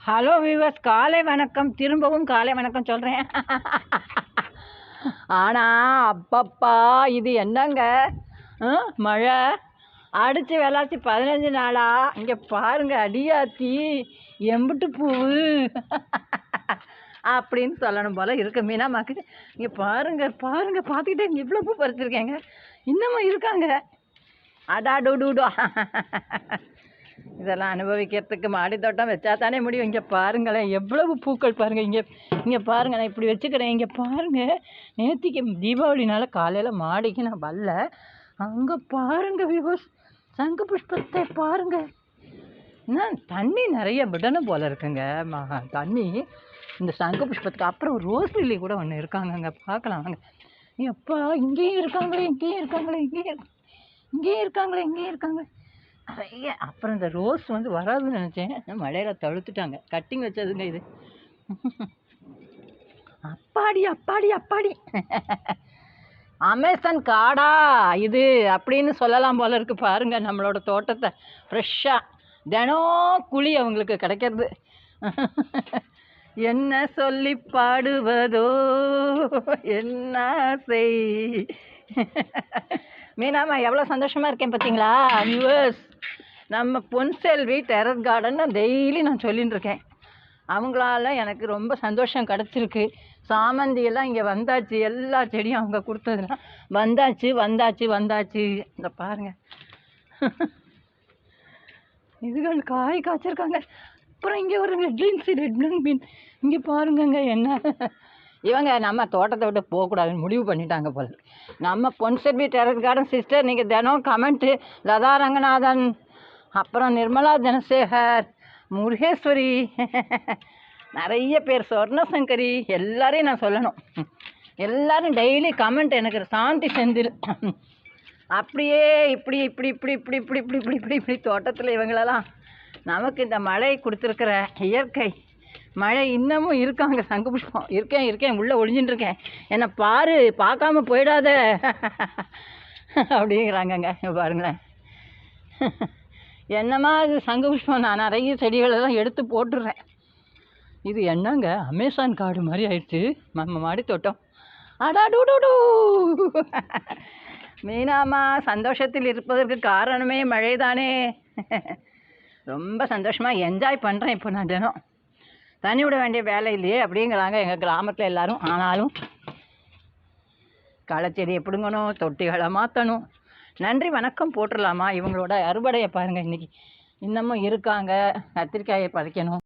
Hello viewers, காலை வணக்கம். திரும்பவும் காலை வணக்கம் சொல்கிறேன். ஆனால் அப்பப்பா இது என்னங்க மழை அடித்து விளாச்சி 15 நாளா. இங்கே பாருங்க, அடியாத்தி எம்பிட்டு பூவு அப்படின்னு சொல்லணும் போல் இருக்கு மீனாமாக்கு. இங்கே பாருங்க பாருங்க, பார்த்துக்கிட்டே இங்கே இவ்வளோ பூ பறிச்சிருக்கேங்க. இன்னமும் இருக்காங்க. அடா டூடூடா. இதெல்லாம் அனுபவிக்கிறதுக்கு மாடி தோட்டம் வச்சா தானே முடியும். இங்கே பாருங்களேன், எவ்வளவு பூக்கள் பாருங்கள். இங்கே பாருங்கள், நான் இப்படி வச்சுக்கிறேன். இங்கே பாருங்கள், நேற்றுக்கு தீபாவளினால காலையில் மாடிக்கு நான் வரல. அங்கே பாருங்கள் வியூவர்ஸ், சங்கு புஷ்பத்தை பாருங்கள். என்ன தண்ணி நிறைய விடணும் போல் இருக்குங்க. தண்ணி இந்த சங்கு புஷ்பத்துக்கு அப்புறம் ரோஸ் லில்லி கூட ஒன்று இருக்காங்க. அங்கே பார்க்கலாம் வாங்க. எப்பா இங்கேயும் இருக்காங்களே, இங்கேயும் இருக்காங்களே, இங்கேயும் இருக்காங்களே நிறைய. அப்புறம் இந்த ரோஸ் வராதுன்னு நினச்சேன், மழையில் தழுத்துட்டாங்க. கட்டிங் வச்சதுங்க இது. அப்பாடி அமேசான் காடா இது அப்படின்னு சொல்லலாம் போல இருக்கு. பாருங்க நம்மளோட தோட்டத்தை ஃப்ரெஷ்ஷாக தினம் குழி அவங்களுக்கு கிடைக்கிறது. என்ன சொல்லி பாடுவதோ என்ன செய். மீனாமா எவ்வளோ சந்தோஷமாக இருக்கேன் பார்த்தீங்களா வியூவர்ஸ். நம்ம பொன்செல்வி டெரஸ் கார்டன் டெய்லி நான் சொல்லின்னு இருக்கேன். அவங்களால எனக்கு ரொம்ப சந்தோஷம் கிடச்சிருக்கு. சாமந்தியெல்லாம் இங்கே வந்தாச்சு, எல்லா செடியும் அவங்க கொடுத்ததுலாம் வந்தாச்சு. இந்த பாருங்கள், இதுகள் காய் காய்ச்சிருக்காங்க. அப்புறம் இங்கே ஒரு ரெட் பீன் இங்கே பாருங்கங்க. என்ன இவங்க நம்ம தோட்டத்தை விட்டு போகக்கூடாதுன்னு முடிவு பண்ணிட்டாங்க போல. நம்ம பொன்செல்வி டெரஸ் கார்டன் சிஸ்டர், நீங்கள் தினம் கமெண்ட்டு லதா ரங்கநாதன், அப்புறம் நிர்மலா தனசேகர், முருகேஸ்வரி, நிறைய பேர், சொர்ணசங்கரி, எல்லாரையும் நான் சொல்லணும். எல்லோரும் டெய்லி கமெண்ட் எனக்கு சாந்தி செந்தில் அப்படியே இப்படி தோட்டத்தில் இவங்களெல்லாம் நமக்கு இந்த மழை கொடுத்துருக்கிற இயற்கை மழை இன்னமும் இருக்காங்க. சங்கு புஷ்பம் இருக்கேன் உள்ளே ஒளிஞ்சின்னு என்னை பாரு, பார்க்காம போயிடாத அப்படிங்கிறாங்கங்க. பாருங்களேன், என்னம்மா இது சங்கு புஷ்பம். நான் நிறைய செடிகளெல்லாம் எடுத்து போட்டுடுறேன். இது என்னங்க அமேசான் காடு மாதிரி ஆயிடுச்சு நம்ம மாடி தோட்டம். அடா டூடூ. மீனாமா சந்தோஷத்தில் இருப்பதற்கு காரணமே மழை தானே. ரொம்ப சந்தோஷமாக என்ஜாய் பண்ணுறேன். இப்போ நான் தினம் தண்ணி விட வேண்டிய வேலை இல்லையே அப்படிங்கிறாங்க எங்கள் கிராமத்தில் எல்லோரும். ஆனாலும் களைச்செடியை பிடுங்கணும், தொட்டிகளை மாற்றணும். நன்றி வணக்கம் போட்டுடலாமா. இவங்களோட அறுவடையை பாருங்கள். இன்றைக்கி இன்னமும் இருக்காங்க. கத்திரிக்காயை பறிக்கணும்.